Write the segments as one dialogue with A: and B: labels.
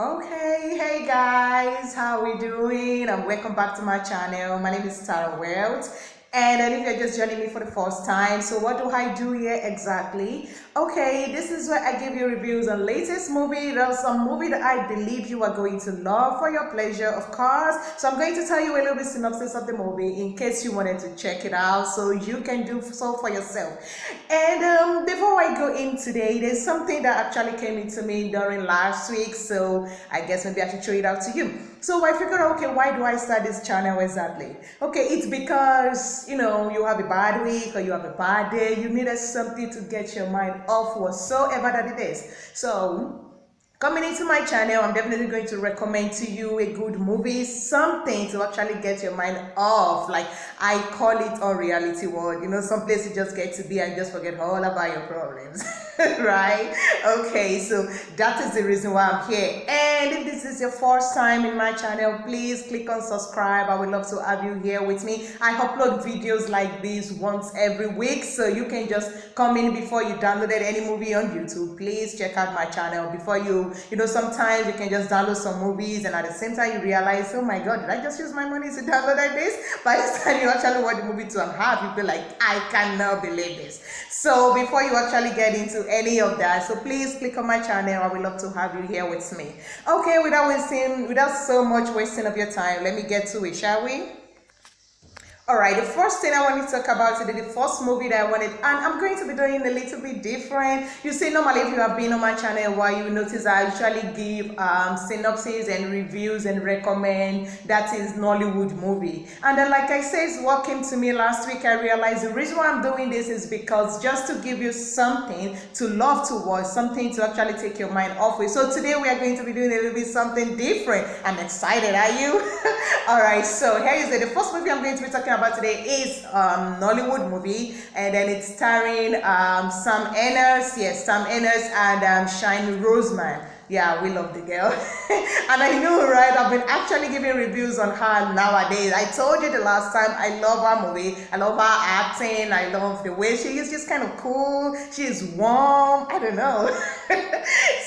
A: Okay, hey guys, how we doing? And welcome back to my channel. My name is Tara Wells. And if you're just joining me for the first time, so what do I do here exactly? Okay, this is where I give you reviews on latest movie. There's some movie that I believe you are going to love for your pleasure, of course. So I'm going to tell you a little bit synopsis of the movie in case you wanted to check it out, so you can do so for yourself. And before I go in today, there's something that actually came into me during last week, so I guess maybe I should show it out to you. So I figured, okay, why do I start this channel exactly? Okay, it's because, you have a bad week or you have a bad day, you needed something to get your mind off whatsoever that it is. So coming into my channel, I'm definitely going to recommend to you a good movie, something to actually get your mind off. Like I call it on reality world, some place you just get to be and just forget all about your problems. Right? Okay, so that is the reason why I'm here. And if this is your first time in my channel, please click on subscribe. I would love to have you here with me. I upload videos like this once every week, so you can just come in before you downloaded any movie on YouTube. Please check out my channel before sometimes you can just download some movies and at the same time you realize, oh my god, did I just use my money to download this? By the time you actually watch the movie to a half, you'll be like, I cannot believe this. So before you actually get into any of that, so please click on my channel. I would love to have you here with me. Okay, without so much wasting of your time, let me get to it, shall we? Alright, the first thing I want to talk about today, the first movie that I wanted, and I'm going to be doing a little bit different. You see, normally if you have been on my channel, why you notice I usually give synopsis and reviews and recommend that is Nollywood movie. And then like I said, what came to me last week, I realized the reason why I'm doing this is because just to give you something to love to watch, something to actually take your mind off with. So today we are going to be doing a little bit something different. I'm excited, are you? Alright, so here is it. The first movie I'm going to be talking about today is Nollywood movie, and then it's starring Sam Ennis, yes, Sam Ennis and Shine Roseman. Yeah, we love the girl. And I know, right? I've been actually giving reviews on her nowadays. I told you the last time, I love her movie. I love her acting. I love the way she is just kind of cool. She is warm. I don't know.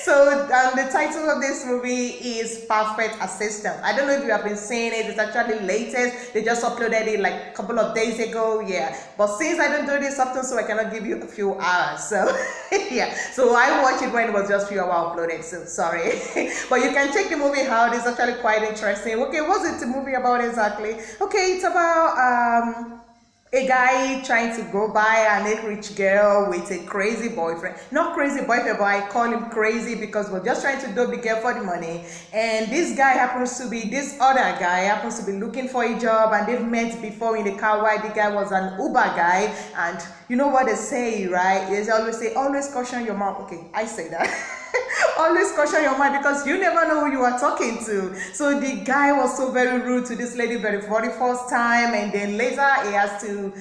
A: So the title of this movie is Perfect Assistant. I don't know if you have been seeing it. It's actually latest. They just uploaded it like a couple of days ago. Yeah. But since I don't do this often, so I cannot give you a few hours. So yeah. So I watched it when it was just a few hours uploaded. So sorry. But you can check the movie out. It's actually quite interesting. Okay, what's it the movie about exactly? Okay, it's about a guy trying to go by a rich girl with a crazy boyfriend. Not crazy boyfriend, but I call him crazy because we're just trying to dope the girl for the money. And this guy happens to be, this other guy happens to be looking for a job, and they've met before in the car while the guy was an Uber guy. And you know what they say, right? They always say, always caution your mouth. Okay, I say that. Always caution your mind because you never know who you are talking to. So the guy was so very rude to this lady for the first time, and then later he has to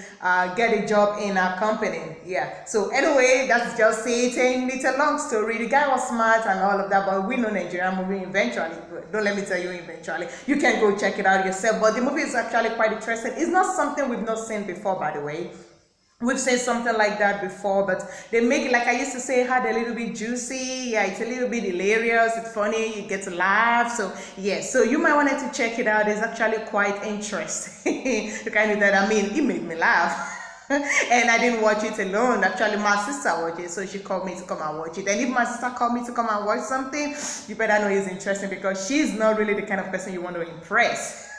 A: get a job in a company. Yeah. So anyway, that's just it. And it's a long story. The guy was smart and all of that, but we know Nigerian movie eventually. Don't let me tell you eventually. You can go check it out yourself. But the movie is actually quite interesting. It's not something we've not seen before, by the way. We've said something like that before, but they make it, like I used to say, had a little bit juicy. Yeah, it's a little bit hilarious. It's funny. You get to laugh. So yes, so you might want to check it out. It's actually quite interesting. The kind of that, it made me laugh. And I didn't watch it alone. Actually, my sister watched it, so she called me to come and watch it. And if my sister called me to come and watch something, you better know it's interesting because she's not really the kind of person you want to impress.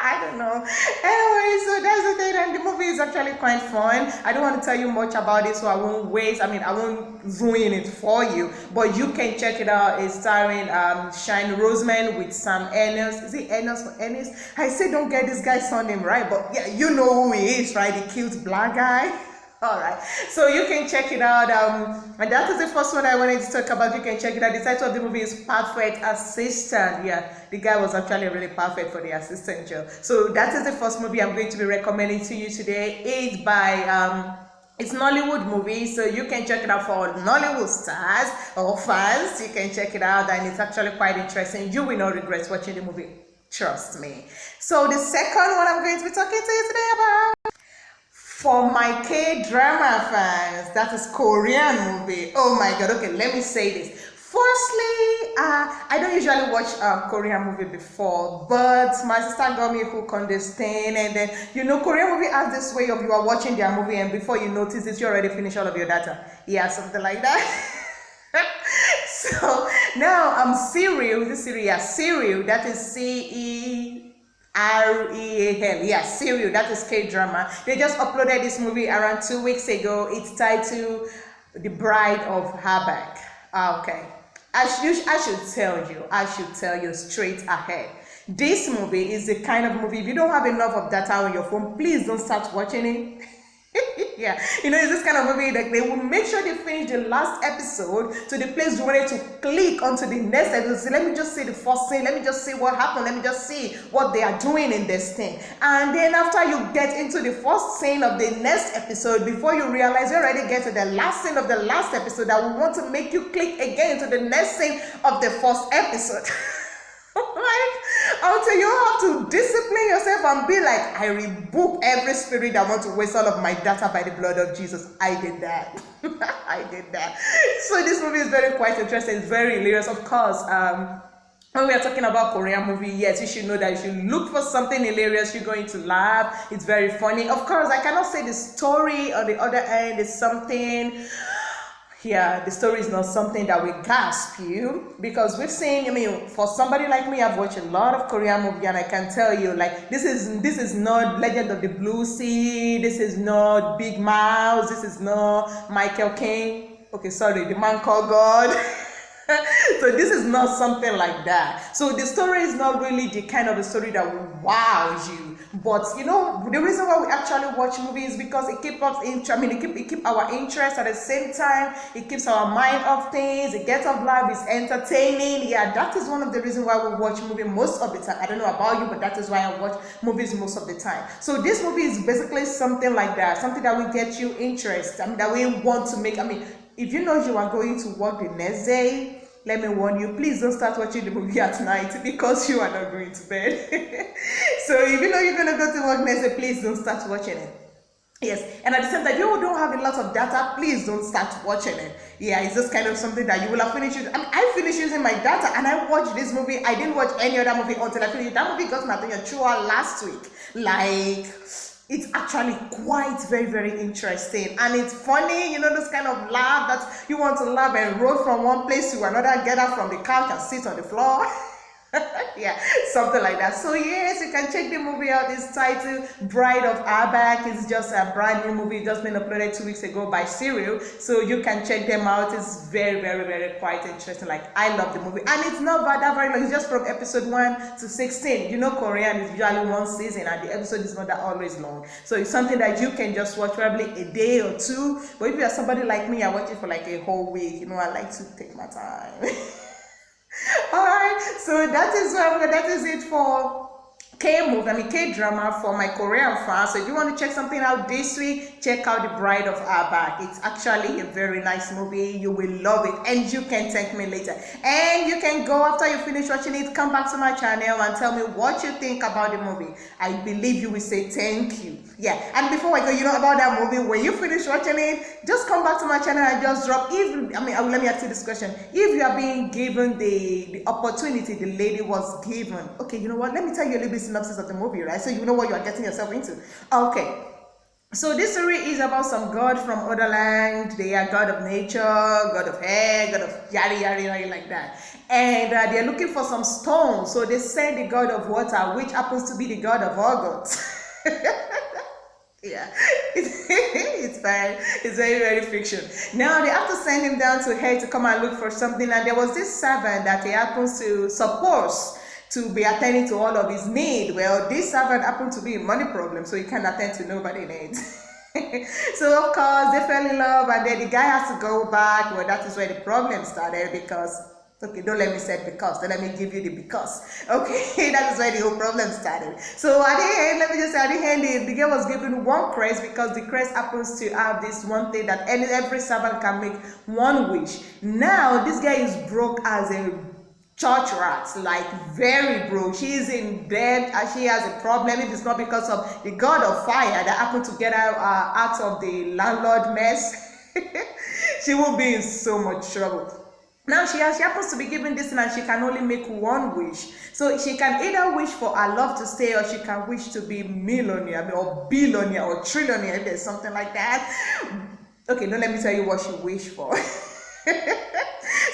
A: I don't know. Anyway, so that's the thing, and the movie is actually quite fun. I don't want to tell you much about it, so I won't waste. I won't ruin it for you. But you can check it out. It's starring Shine Roseman with Sam Ennis. Is it Ennis or Ennis? I say don't get this guy's surname right, but yeah, you know who he is, right? The cute black guy. Alright, so you can check it out, and that is the first one I wanted to talk about. You can check it out. The title of the movie is Perfect Assistant. Yeah, the guy was actually really perfect for the assistant job. So that is the first movie I'm going to be recommending to you today. It's by it's Nollywood movie, so you can check it out for Nollywood stars or fans. You can check it out, and it's actually quite interesting. You will not regret watching the movie. Trust me. So the second one I'm going to be talking to you today about, for my K-drama fans, that is Korean movie. Oh my god, okay, let me say this. Firstly, I don't usually watch a Korean movie before, but my sister got me hooked on this thing, and then Korean movie has this way of you are watching their movie, and before you notice it, you already finished all of your data. Yeah, something like that. So now Serial. This Serial, yeah, Serial. That is Cereal. Yeah, Serial. That is K-drama. They just uploaded this movie around 2 weeks ago. It's titled The Bride of Habak. Okay, I should tell you straight ahead. This movie is the kind of movie, if you don't have enough of data on your phone, please don't start watching it. Yeah, it's this kind of movie that they will make sure they finish the last episode to the place you wanted to click onto the next episode. So let me just see the first scene, let me just see what happened, let me just see what they are doing in this thing. And then after you get into the first scene of the next episode, before you realize you already get to the last scene of the last episode, that will want to make you click again to the next scene of the first episode. Like, until you have to discipline yourself and be like, I rebuke every spirit that wants to waste all of my data by the blood of Jesus. I did that. I did that. So this movie is quite interesting. It's very hilarious. Of course, when we are talking about Korean movie, yes, you should know that you should look for something hilarious. You're going to laugh. It's very funny. Of course, I cannot say the story on the other end is something. Yeah, the story is not something that will gasp you, because we've seen, for somebody like me, I've watched a lot of Korean movie, and I can tell you, like, this is not Legend of the Blue Sea, this is not Big Mouth, this is not Michael King, okay, sorry, The Man Called God. So this is not something like that. So the story is not really the kind of a story that will wow you. But the reason why we actually watch movies is because it keeps us it keeps our interest at the same time. It keeps our mind off things. It gets us live. It's entertaining. Yeah, that is one of the reasons why we watch movies most of the time. I don't know about you, but that is why I watch movies most of the time. So this movie is basically something like that. Something that will get you interested. That we want to make. If you know you are going to work the next day, let me warn you, please don't start watching the movie at night, because you are not going to bed. So if you know you're going to go to work next day, please don't start watching it. Yes, and at the same time, if you don't have a lot of data, please don't start watching it. Yeah, it's just kind of something that you will have finished using. I finished using my data and I watched this movie. I didn't watch any other movie until I finished. That movie got my attention throughout last week. Like, it's actually quite very, very interesting, and it's funny, this kind of laugh that you want to laugh and roll from one place to another, get up from the couch and sit on the floor. Yeah, something like that. So yes, you can check the movie out. It's titled Bride of Habak. It's just a brand new movie, just been uploaded 2 weeks ago by Serial, so you can check them out. It's very, very, very quite interesting. Like, I love the movie, and it's not that very long. It's just from episode 1 to 16. Korean is usually one season, and the episode is not that always long, so it's something that you can just watch probably a day or two. But if you are somebody like me, I watch it for like a whole week. I like to take my time. Alright, so that is it for K-drama for my Korean fans. So if you want to check something out this week, check out The Bride of Habak. It's actually a very nice movie. You will love it, and you can thank me later. And you can go, after you finish watching it, come back to my channel and tell me what you think about the movie. I believe you will say thank you. Yeah, and before I go, about that movie, when you finish watching it, just come back to my channel and just drop. Let me ask you this question. If you are being given the opportunity the lady was given, okay, you know what? Let me tell you a little bit synopsis of the movie, right? So you know what you are getting yourself into. Okay. So this story is about some god from other land. They are god of nature, god of hair, god of yada like that. And they are looking for some stones. So they send the god of water, which happens to be the god of all gods. Yeah, it's fine. It's very, very fiction. Now they have to send him down to hell to come and look for something. And there was this servant that he happens to suppose to be attending to all of his need. Well, this servant happened to be a money problem, so he can't attend to nobody needs. So of course they fell in love, and then the guy has to go back. Well, that is where the problem started, because okay, don't let me say because, then let me give you the because. Okay, that is where the whole problem started. So at the end, let me just say, at the end, the girl was given one crest, because the crest happens to have this one thing that every servant can make one wish. Now, this guy is broke as a church rat, like very broke. She is in debt, and she has a problem. If it's not because of the god of fire that happened to get her out of the landlord mess, she will be in so much trouble. Now she happens to be given this thing and she can only make one wish. So she can either wish for her love to stay, or she can wish to be millionaire or billionaire or trillionaire, if there's something like that. Okay, don't let me tell you what she wished for.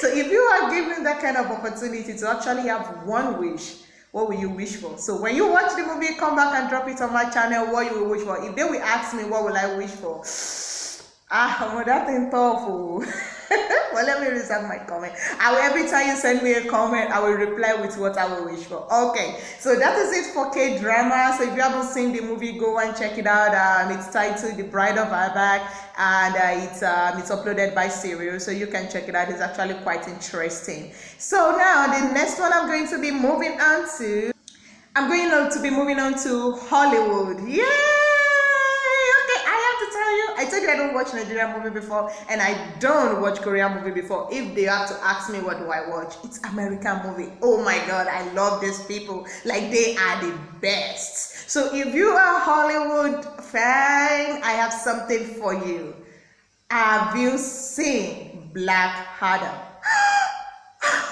A: So if you are given that kind of opportunity to actually have one wish, what will you wish for? So when you watch the movie, come back and drop it on my channel what you will wish for. If they will ask me what will I wish for, well, that thing tough. Well, let me reserve my comment. Every time you send me a comment, I will reply with what I will wish for. Okay, so that is it for K-drama. So if you haven't seen the movie, go and check it out. It's titled The Bride of Abak, and it's uploaded by Serial, so you can check it out. It's actually quite interesting. So now the next one I'm going to be moving on to Hollywood. Yeah. I told you I don't watch Nigerian movie before, and I don't watch Korean movie before. If they have to ask me what do I watch, it's American movie. Oh my god, I love these people. Like, they are the best. So if you are a Hollywood fan, I have something for you. Have you seen Black Adam?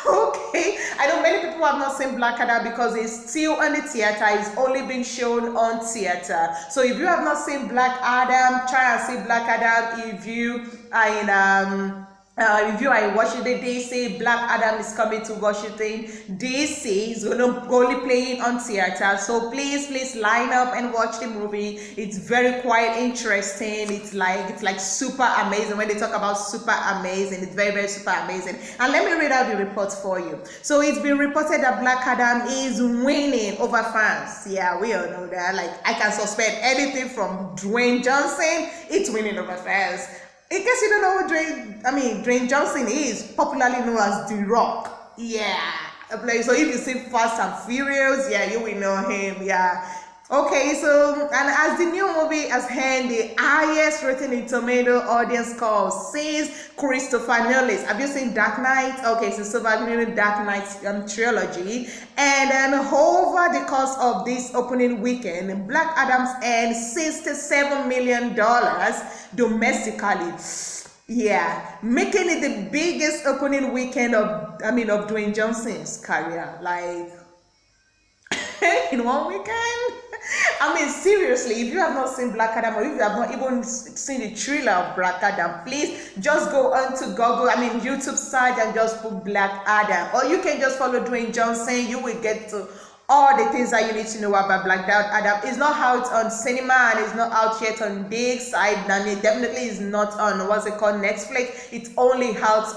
A: Okay, I know many people have not seen Black Adam because it's still on the theater. It's only been shown on theater. So if you have not seen Black Adam, try and see Black Adam. If you are in Washington DC, Black Adam is coming to Washington DC. It's only playing on theater. So please line up and watch the movie. It's very quite interesting. It's like super amazing. When they talk about super amazing, it's very super amazing. And let me read out the report for you. So it's been reported that Black Adam is winning over fans. Yeah, we all know that. Like, I can suspect anything from Dwayne Johnson. It's winning over fans. In case you don't know who Dwayne Johnson is, popularly known as The Rock. Yeah. So if you see Fast and Furious, yeah, you will know him. Yeah. Okay, so, and as the new movie has earned the highest rating in tomato audience score since Christopher Nolan. Have you seen Dark Knight? Okay, so Dark Knight trilogy. And then over the course of this opening weekend, Black Adam's earned $67 million domestically. Yeah, making it the biggest opening weekend of Dwayne Johnson's career. Like, in one weekend. Seriously, if you have not seen Black Adam, or if you have not even seen the trailer of Black Adam, please just go on to Google, YouTube search and just put Black Adam. Or you can just follow Dwayne Johnson. You will get to all the things that you need to know about Black Adam. It's not out on cinema, and it's not out yet on big side, and it definitely is not on Netflix. It's only out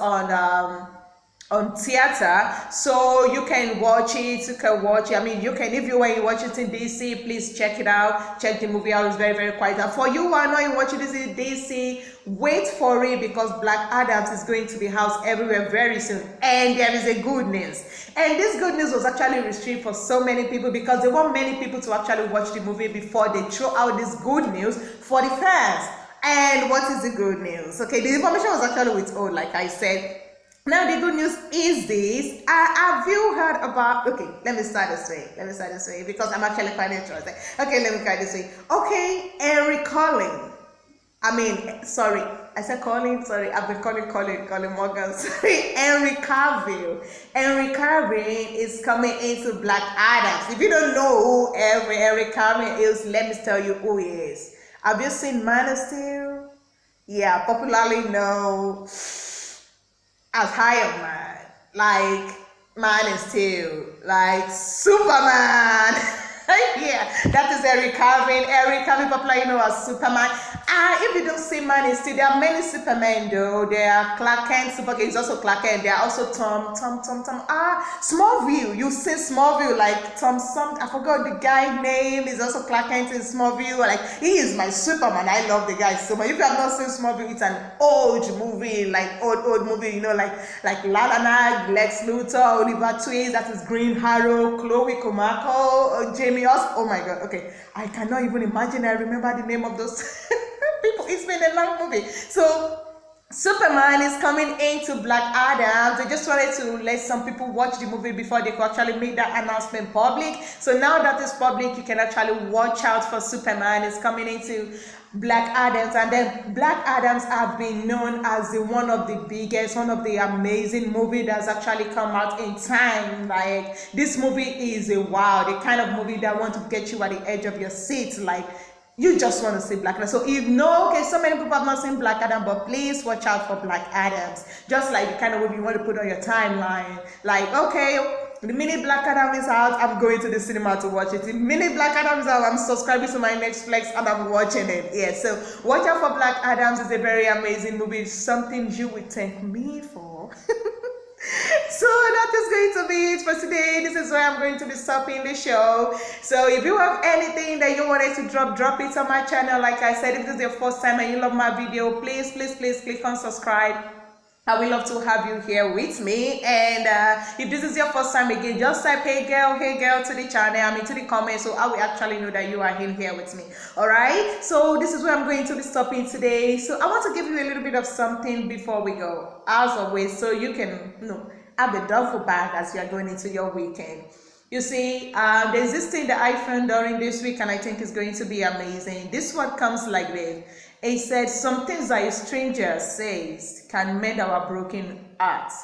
A: on theater, so you can watch it. You can watch it. You can, if you are in Washington DC, please check it out. Check the movie out. It's very quiet. And for you who are not in Washington DC, wait for it, because Black Adam is going to be housed everywhere very soon. And there is a good news. And this good news was actually restricted for so many people, because they want many people to actually watch the movie before they throw out this good news for the fans. And what is the good news? Okay, the information was actually withheld, like I said. Now the good news is this. Have you heard about, okay, let me start this way because I'm actually quite interested. Okay, let me start this way. Okay, Henry Collins. Sorry, I said Colin, sorry, I've been calling Morgan. Sorry, Henry Cavill. Henry Cavill is coming into Black Adam. If you don't know who Henry Cavill is, let me tell you who he is. Have you seen Man of Steel? Yeah, popularly known as Iron Man, like Man of Steel, like Superman. Yeah, that is Henry Cavill. Henry Cavill, popularly known as Superman. If you don't see Man of Steel, there are many Supermen though. There are Clark Kent, Superman is also Clark Kent. There are also Tom. Smallville. You've seen Smallville, like Tom. I forgot the guy name. Is also Clark Kent in Smallville. Like, he is my Superman. I love the guy so much. If you have not seen Smallville, it's an old movie, like old movie. Like Lana, Lex Luthor, Oliver Twist. That is Green Arrow, Chloe Komako, Jamie. Oh my god, okay, I cannot even imagine. I remember the name of those people. It's been a long movie. So Superman is coming into Black Adam. They just wanted to let some people watch the movie before they could actually make that announcement public. So now that it's public, you can actually watch out for Superman is coming into Black Adams. And then Black Adams have been known as one of the biggest, one of the amazing movie that's actually come out in time. Like, this movie is a wow, the kind of movie that want to get you at the edge of your seat. Like, you just want to see Black Adam. So if no, okay, so many people have not seen Black Adam, but please watch out for Black Adams. Just like the kind of movie you want to put on your timeline. Like, okay, the minute Black Adam is out, I'm going to the cinema to watch it. The minute Black Adam is out, I'm subscribing to my Netflix and I'm watching it. Yeah, so watch out for Black Adams. It's a very amazing movie. It's something you would thank me for. So that is going to be it for today. This is where I'm going to be stopping the show. So if you have anything that you wanted to drop it on my channel. Like I said, if this is your first time and you love my video, please click on subscribe. I would love to have you here with me. And if this is your first time again, just type hey girl to the channel, I mean to the comments, so I will actually know that you are in here with me. Alright, so this is where I'm going to be stopping today. So I want to give you a little bit of something before we go, as always, so you can have the duffel bag as you are going into your weekend. You see, there's this thing that I found during this week and I think is going to be amazing. This one comes like this. It said, some things that a stranger says can mend our broken hearts,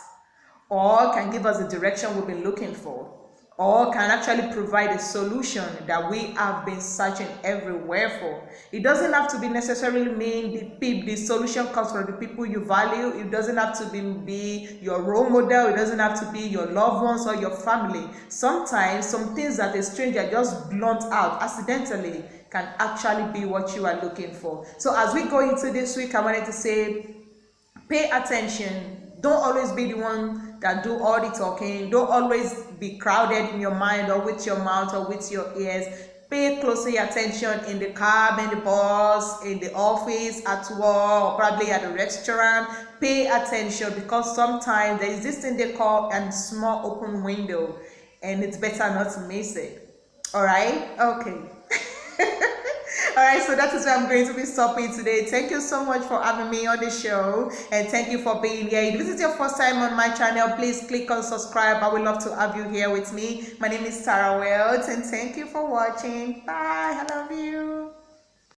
A: or can give us the direction we've been looking for, or can actually provide a solution that we have been searching everywhere for. It doesn't have to be necessarily mean the solution comes from the people you value. It doesn't have to be your role model. It doesn't have to be your loved ones or your family. Sometimes some things that a stranger just blunt out accidentally can actually be what you are looking for. So as we go into this week, I wanted to say, pay attention. Don't always be the one that do all the talking. Don't always be crowded in your mind or with your mouth or with your ears. Pay closely attention in the car, in the bus, in the office, at work, or probably at a restaurant. Pay attention, because sometimes there is this thing they call a small open window, and it's better not to miss it. Alright? Okay. Alright, so that is where I'm going to be stopping today. Thank you so much for having me on the show, and thank you for being here. If this is your first time on my channel, please click on subscribe. I would love to have you here with me. My name is Tara Wealth, and thank you for watching. Bye. I love you.